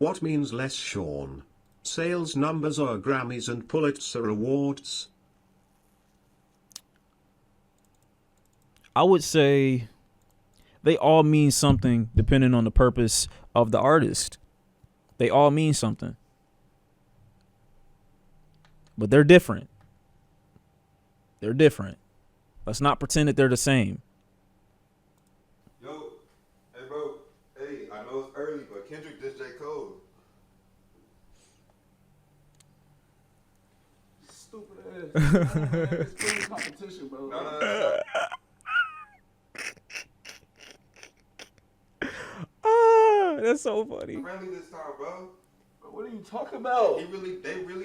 What means less, Sean? Sales numbers or Grammys and Pulitzer Awards? I would say they all mean something depending on the purpose of the artist. They all mean something. But they're different. They're different. Let's not pretend that they're the same. Yo, hey bro, hey, I know it's early, but Kendrick dissed J. Cole. Stupid ass. It's still competition, bro. No. That's so funny. Friendly this time, bro. What are you talking about? They really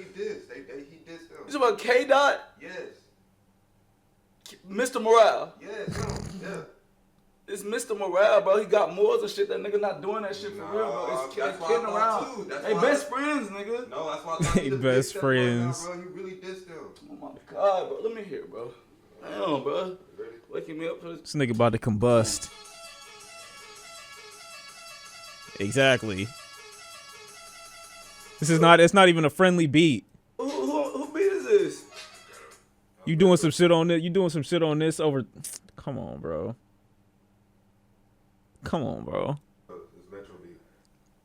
dissed. He dissed them. You talking about K-Dot? Yes. Mr. Morale. Yes, yeah. It's Mr. Morale, bro. He got morals and shit. That nigga not doing that shit for real, bro. It's kidding around. They best friends, nigga. No, that's why I thought They best friends. Bro. He really dissed them. Oh my God, bro. Let me hear, bro. Damn, bro. Waking me up for This nigga about to combust. Exactly. This is not. It's not even a friendly beat. Who beat is this? You doing some shit on this? You doing some shit on this over? Come on, bro. Come on, bro. It's Metro beat.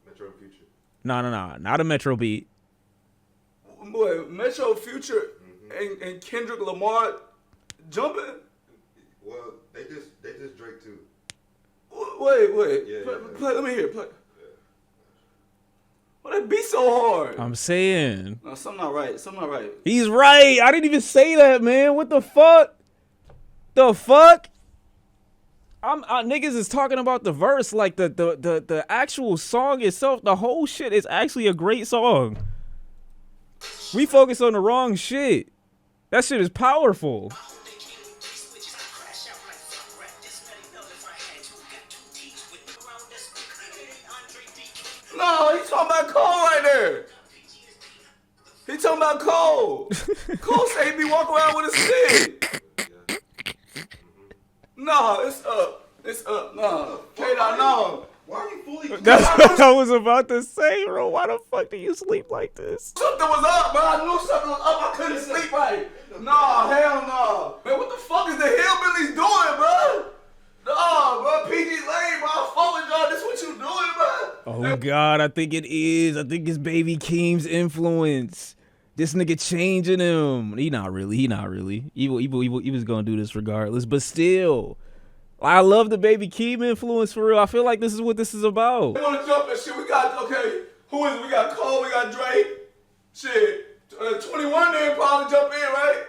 Metro Future. No, not a Metro beat. Boy, Metro Future and Kendrick Lamar jumping. Well, they just Drake too. Wait. Yeah, play, let me hear. Play. Why that beat so hard? I'm saying. No, something not right. He's right. I didn't even say that, man. What the fuck? The fuck? Niggas is talking about the verse, like the actual song itself. The whole shit is actually a great song. We focus on the wrong shit. That shit is powerful. No, he's talking about Cole right there. He talking about Cole. Cole say he be walking around with a stick. No, it's up. No. K-Dot, no. Why are you fully? That's what I was about to say, bro. Why the fuck do you sleep like this? Something was up, bro. I knew something was up. I couldn't sleep right. No, hell no. Man, what the fuck is the Hillbillies doing, bro? No, bro. PG Lane, bro. I fuck with y'all. This what you doing, bro? Oh, God. I think it is. I think it's Baby Keem's influence. This nigga changing him. He not really. He was going to do this regardless. But still, I love the Baby Keem influence for real. I feel like this is what this is about. We want to jump and shit. We got, okay, who is it? We got Cole, we got Drake. Shit. 21 there probably jump in, right?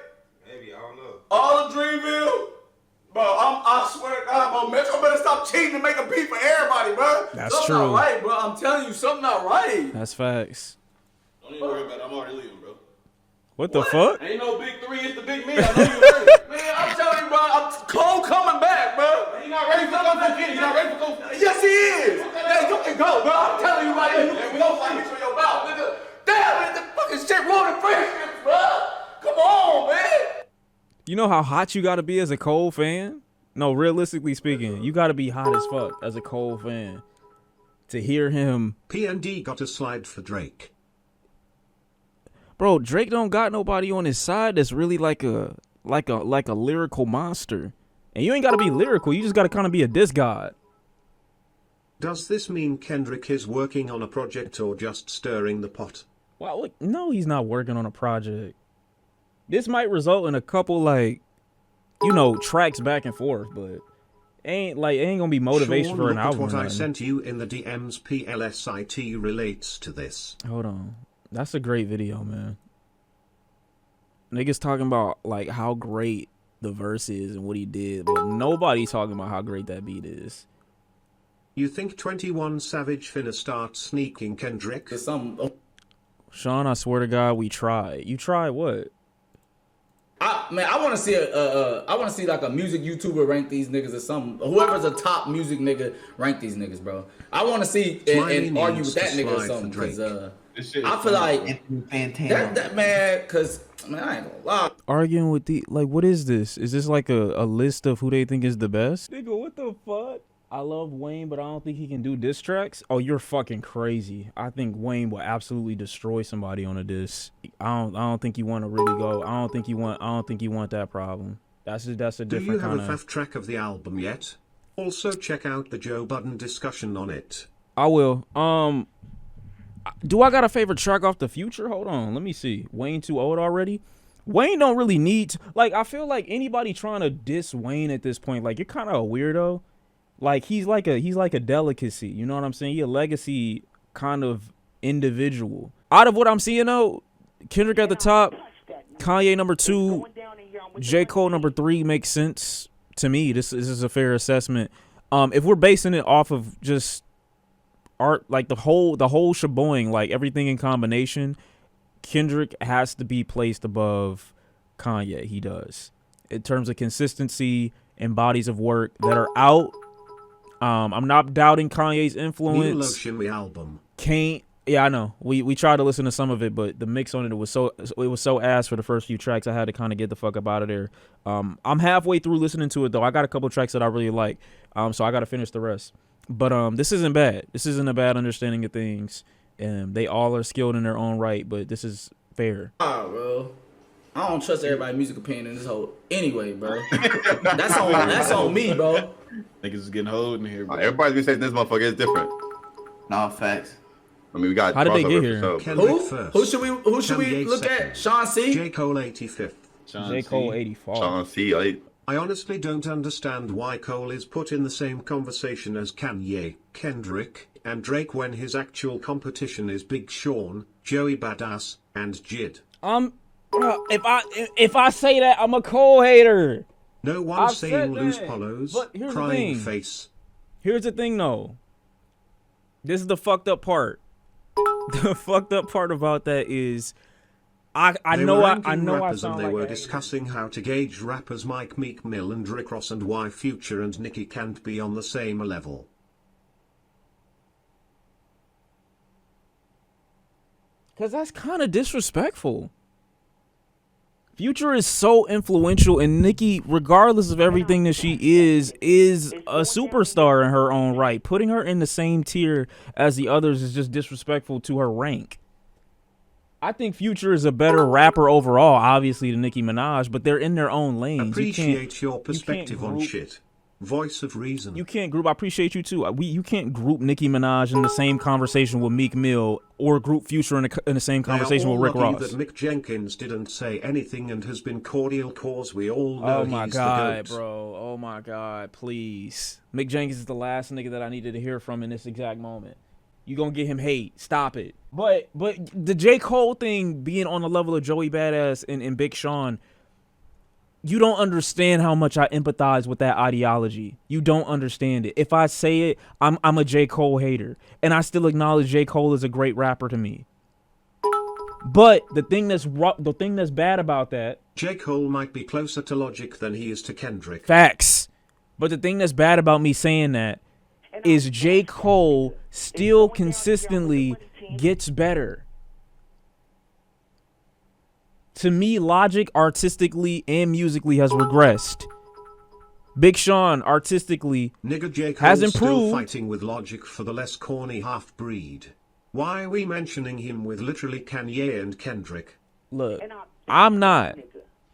Maybe, I don't know. All of Dreamville. Bro, I swear to God, bro, Metro better stop cheating and make a beat for everybody, bro. That's something true. Not right, bro. I'm telling you, something not right. That's facts. Don't even worry about it. I'm already leaving, bro. What the fuck? Ain't no big three, it's the big me. I know you heard. Man, I'm telling you, bro, Cole coming back, bro. He not ready for Kung Fu Kitty. He not ready for Kung Fu. Yes, he is. Yeah, you can go, bro. I'm telling you right now, you can go fight for your mouth, nigga. Damn, man, the fucking shit ruining friendships, bro. Come on, man. You know how hot you gotta be as a Cole fan? No, realistically speaking, you gotta be hot as fuck as a Cole fan to hear him. PND got a slide for Drake. Bro, Drake don't got nobody on his side that's really like a lyrical monster. And you ain't gotta be lyrical, you just gotta kind of be a diss god. Does this mean Kendrick is working on a project or just stirring the pot? Well, look, no, he's not working on a project. This might result in a couple, like, you know, tracks back and forth, but ain't gonna be motivation Sean, for an look at album. what I sent you in the DMs. PLSIT relates to this. Hold on. That's a great video, man. Niggas talking about, like, how great the verse is and what he did, but nobody talking about how great that beat is. You think 21 Savage finna start sneaking Kendrick? Sean, I swear to God, we tried. You tried what? I want to see I want to see like a music YouTuber rank these niggas or something. Whoever's a top music nigga rank these niggas, bro. I want to see and argue with that nigga or something because I feel like that man, because man, I ain't gonna lie. Arguing with the, like, what is this? Is this like a list of who they think is the best? Nigga, what the fuck? I love Wayne, but I don't think he can do diss tracks. Oh, you're fucking crazy. I think Wayne will absolutely destroy somebody on a diss. I don't think you want to really go. I don't think you want that problem. That's a different Do you have kind a of. faff track of the album yet? Also check out the Joe Budden discussion on it. I will. Do I got a favorite track off the Future? Hold on, let me see. Wayne too old already? Wayne don't really need to, like, I feel like anybody trying to diss Wayne at this point, like, you're kind of a weirdo. Like, he's like a delicacy, you know what I'm saying? He a legacy kind of individual. Out of what I'm seeing though, Kendrick at the top, Kanye number 2, J. Cole number 3 makes sense to me. This is a fair assessment. If we're basing it off of just art, like the whole shebang, like everything in combination, Kendrick has to be placed above Kanye. He does. In terms of consistency and bodies of work that are out. I'm not doubting Kanye's influence. New Lotion, the album. Yeah, I know. We tried to listen to some of it, but the mix on it was so ass for the first few tracks. I had to kind of get the fuck up out of there. I'm halfway through listening to it though. I got a couple tracks that I really like. So I got to finish the rest. But this isn't bad. This isn't a bad understanding of things. They all are skilled in their own right, but this is fair. Bro. I don't trust everybody's music opinion in this whole. Anyway, bro. That's on me, bro. Niggas is getting hold in here, bro. Everybody's been saying this motherfucker is different. Nah, facts. I mean, we got. How did they crossover get for here? sure. Kendrick first. Who should we Kanye look second. at? Sean C. J. Cole 85th. J. Cole 84. Sean C. I honestly don't understand why Cole is put in the same conversation as Kanye, Kendrick, and Drake when his actual competition is Big Sean, Joey Badass, and Jid. If I say that, I'm a Cole hater. No one I've saying said loose that, hollows, but here's the crying thing. face. Here's the thing, though. This is the fucked up part. The fucked up part about that is, I know I sound they like were a discussing how to gauge rappers Mike Meek Mill and Rick Ross and why Future and Nicki can't be on the same level. Because that's kind of disrespectful. Future is so influential, and Nicki, regardless of everything that she is a superstar in her own right. Putting her in the same tier as the others is just disrespectful to her rank. I think Future is a better rapper overall, obviously, than Nicki Minaj, but they're in their own lanes. Appreciate your perspective on shit. Voice of reason. You can't group. I appreciate you too. You can't group Nicki Minaj in the same conversation with Meek Mill, or group Future in the same conversation with Rick Ross. That Mick Jenkins didn't say anything and has been cordial, cause we all know Oh my he's god, the GOAT. bro. Oh my god, please. Mick Jenkins is the last nigga that I needed to hear from in this exact moment. You gonna get him hate? Stop it. But the J. Cole thing being on the level of Joey Badass and Big Sean. You don't understand how much I empathize with that ideology. You don't understand it. If I say it, I'm a J. Cole hater. And I still acknowledge J. Cole is a great rapper to me. But the thing that's bad about that... J. Cole might be closer to Logic than he is to Kendrick. Facts. But the thing that's bad about me saying that is J. Cole still consistently gets better. To me, Logic artistically and musically has regressed. Big Sean artistically Nigga J. Cole's has improved. Still fighting with Logic for the less corny half-breed. Why are we mentioning him with literally Kanye and Kendrick? Look, I'm not.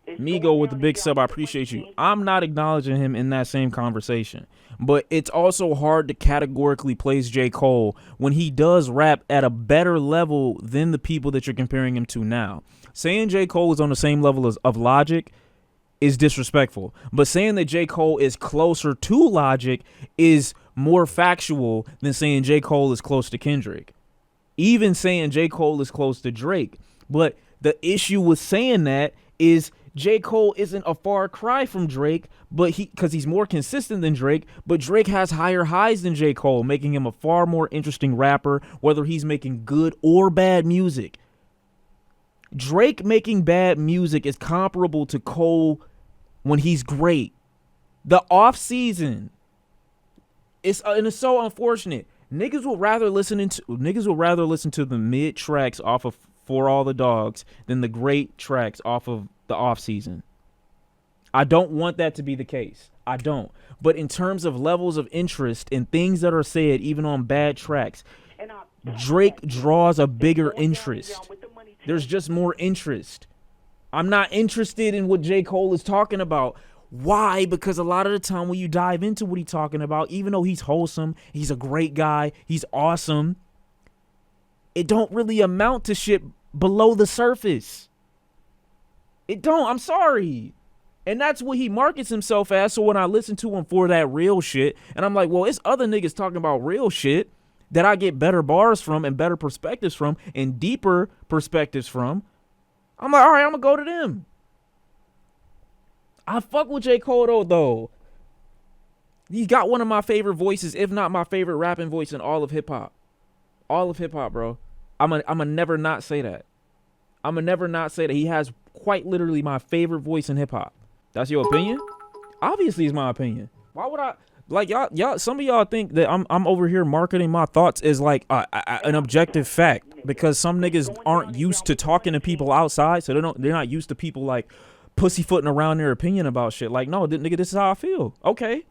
Migo with the big sub, I appreciate you. I'm not acknowledging him in that same conversation. But it's also hard to categorically place J. Cole when he does rap at a better level than the people that you're comparing him to now. Saying J. Cole is on the same level of Logic is disrespectful. But saying that J. Cole is closer to Logic is more factual than saying J. Cole is close to Kendrick. Even saying J. Cole is close to Drake. But the issue with saying that is J. Cole isn't a far cry from Drake, but because he's more consistent than Drake, but Drake has higher highs than J. Cole, making him a far more interesting rapper, whether he's making good or bad music. Drake making bad music is comparable to Cole when he's great. The off season, it's so unfortunate. Niggas will rather listen to the mid tracks off of For All the Dogs than the great tracks off of the off season. I don't want that to be the case. I don't. But in terms of levels of interest and things that are said, even on bad tracks, Drake draws a bigger interest. There's just more interest. I'm not interested in what J. Cole is talking about. Why? Because a lot of the time when you dive into what he's talking about, even though he's wholesome, he's a great guy, he's awesome, it don't really amount to shit below the surface. It don't. I'm sorry. And that's what he markets himself as. So when I listen to him for that real shit, and I'm like, well, it's other niggas talking about real shit that I get better bars from and better perspectives from and deeper perspectives from. I'm like, all right, I'm going to go to them. I fuck with J. Cole, though. He's got one of my favorite voices, if not my favorite rapping voice in all of hip-hop. All of hip-hop, bro. I'm a never not say that. I'm a never not say that. He has quite literally my favorite voice in hip-hop. That's your opinion? Obviously, it's my opinion. Why would I... Like, y'all, some of y'all think that I'm over here marketing my thoughts as, like, an objective fact. Because some niggas aren't used to talking to people outside, so they're not used to people, like, pussyfooting around their opinion about shit. Like, no, nigga, this is how I feel. Okay,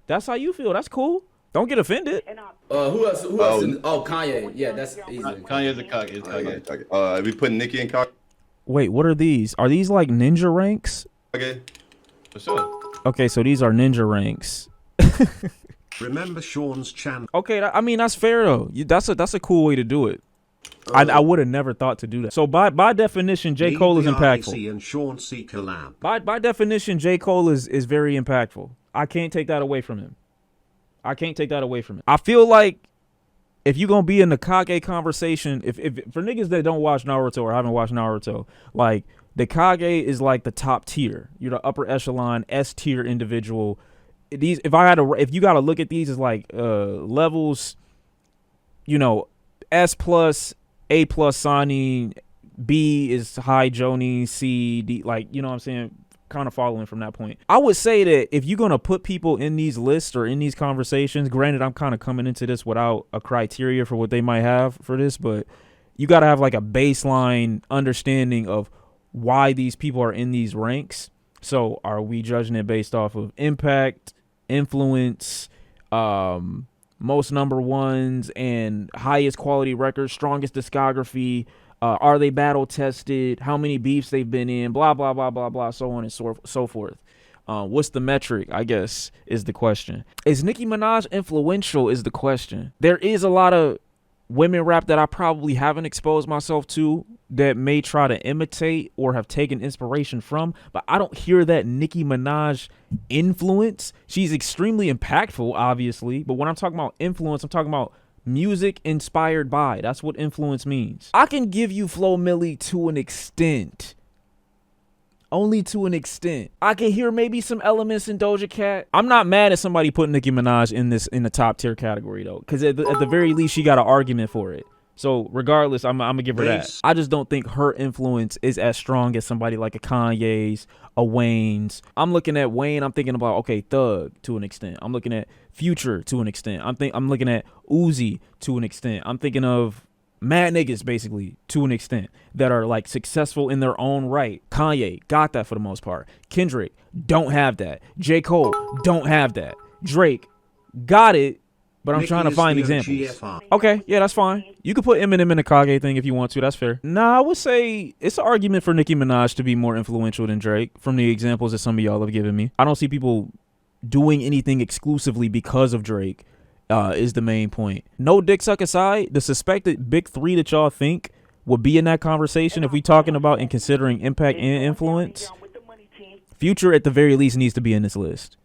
that's how you feel. That's cool. Don't get offended. Who else? Oh, Kanye. Yeah, that's easy. Kanye's a Kanye. We putting Nicki in Kanye. Wait, what are these? Are these like ninja ranks? Okay. For sure. Okay, so these are ninja ranks. Remember Sean's channel. Okay, I mean, that's fair though. That's a cool way to do it. I would have never thought to do that. So by definition, J. Cole is impactful. And Sean C collab. By definition, J. Cole is very impactful. I can't take that away from him. I feel like if you're gonna be in the Kage conversation, if for niggas that don't watch Naruto or haven't watched Naruto, like the Kage is like the top tier. You're the upper echelon S tier individual. These, if you gotta look at these as like levels, you know, S plus, A plus Sani, B is high Joni, C, D, like, you know what I'm saying? Kind of following from that point. I would say that if you're going to put people in these lists or in these conversations, granted, I'm kind of coming into this without a criteria for what they might have for this, but you got to have like a baseline understanding of why these people are in these ranks. So are we judging it based off of impact, influence, most number ones and highest quality records, strongest discography, are they battle tested, how many beefs they've been in, blah, blah, blah, blah, blah, so on and so forth. What's the metric, I guess, is the question. Is Nicki Minaj influential is the question. There is a lot of women rap that I probably haven't exposed myself to that may try to imitate or have taken inspiration from, but I don't hear that Nicki Minaj influence. She's extremely impactful, obviously, but when I'm talking about influence, I'm talking about music inspired by. That's what influence means. I can give you Flo Milli to an extent. Only to an extent. I can hear maybe some elements in Doja Cat. I'm not mad at somebody putting Nicki Minaj in the top tier category though, because at the very least she got an argument for it. So regardless, I'm gonna give her that. I just don't think her influence is as strong as somebody like a Kanye's, a Wayne's. I'm looking at Wayne, I'm thinking about, okay, Thug to an extent. I'm looking at Future to an extent. I'm looking at Uzi to an extent. I'm thinking of mad niggas basically to an extent that are like successful in their own right. Kanye got that for the most part. Kendrick don't have that. J. Cole don't have that. Drake got it, but I'm trying to find examples. Okay, yeah, that's fine. You could put Eminem in the Kage thing if you want to. That's fair. Nah, I would say it's an argument for Nicki Minaj to be more influential than Drake from the examples that some of y'all have given me. I don't see people doing anything exclusively because of Drake is the main point. No dick suck aside, the suspected big three that y'all think would be in that conversation if we talking about and considering impact and influence, Future at the very least needs to be in this list.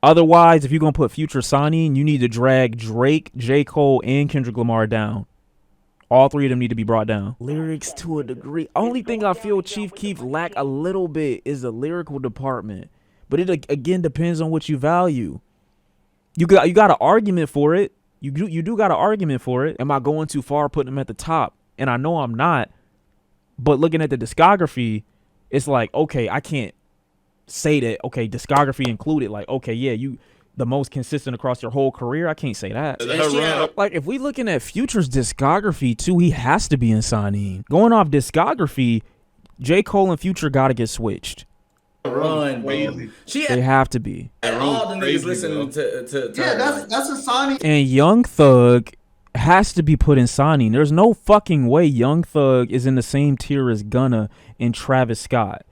Otherwise, if you're going to put Future Sani, you need to drag Drake, J. Cole, and Kendrick Lamar down. All three of them need to be brought down. Lyrics to a degree. Only thing I feel Chief Keef lack a little bit is the lyrical department. But it, again, depends on what you value. You got an argument for it. You do got an argument for it. Am I going too far putting them at the top? And I know I'm not. But looking at the discography, it's like, okay, I can't say that, okay, discography included, like, okay, yeah, you the most consistent across your whole career. I can't say that. Like, if we looking at Future's discography too, he has to be in Sanine. Going off discography, J. Cole and Future gotta get switched. run, bro. They have to be. And all the niggas listening to Yeah, that's a signing. And Young Thug has to be put in signing. There's no fucking way Young Thug is in the same tier as Gunna and Travis Scott.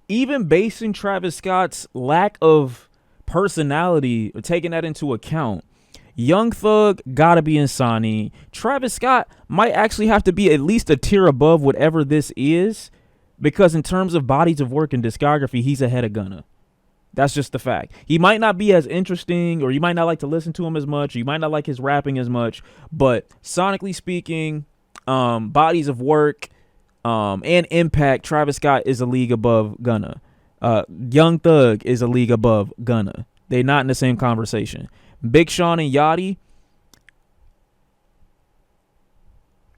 Even basing Travis Scott's lack of personality, or taking that into account, Young Thug gotta be in signing. Travis Scott might actually have to be at least a tier above whatever this is, because in terms of bodies of work and discography, he's ahead of Gunna. That's just the fact. He might not be as interesting, or you might not like to listen to him as much, or you might not like his rapping as much, but sonically speaking, bodies of work, and impact, Travis Scott is a league above Gunna. Young Thug is a league above Gunna. They're not in the same conversation. Big Sean and Yachty.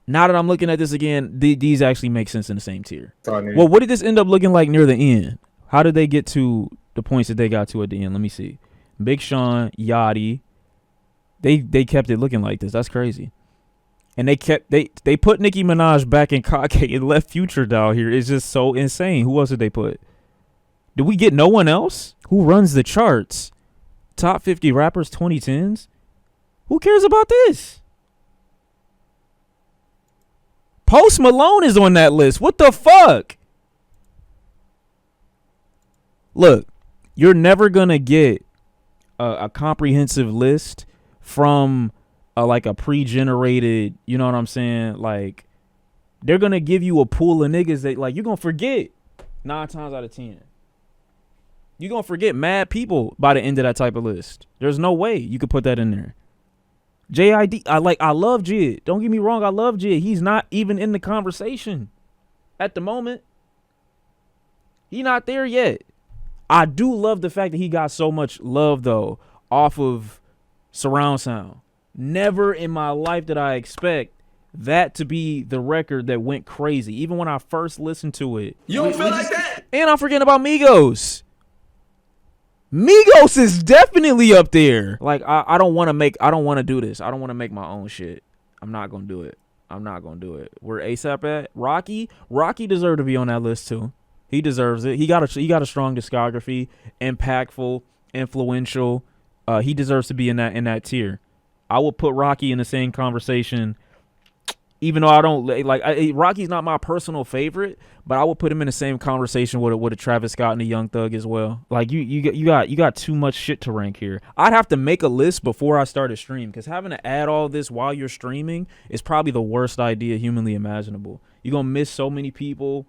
Now that I'm looking at this again, these actually make sense in the same tier. Well, what did this end up looking like near the end? How did they get to the points that they got to at the end? Let me see. Big Sean, Yachty. They kept it looking like this. That's crazy. And they put Nicki Minaj back in Kake and left Future down here. It's just so insane. Who else did they put? Did we get no one else? Who runs the charts? Top 50 rappers 2010s? Who cares about this? Post Malone is on that list. What the fuck? Look, you're never going to get a comprehensive list from like a pre-generated, you know what I'm saying? Like, they're going to give you a pool of niggas that, like, you're going to forget 9 times out of 10. You're going to forget mad people by the end of that type of list. There's no way you could put that in there. JID, I love Jid. Don't get me wrong, I love Jid. He's not even in the conversation at the moment. He not there yet. I do love the fact that he got so much love, though, off of surround sound. Never in my life did I expect that to be the record that went crazy. Even when I first listened to it. You don't feel like that? And I'm forgetting about Migos. Migos is definitely up there. Like, I don't want to do this. I don't want to make my own shit. I'm not going to do it. Where ASAP at? Rocky deserved to be on that list too. He deserves it. He got a strong discography, impactful, influential. He deserves to be in that tier. I would put Rocky in the same conversation, even though I don't like Rocky's not my personal favorite, but I would put him in the same conversation with a Travis Scott and a Young Thug as well. Like you got too much shit to rank here. I'd have to make a list before I start a stream, because having to add all this while you're streaming is probably the worst idea humanly imaginable. You're gonna miss so many people.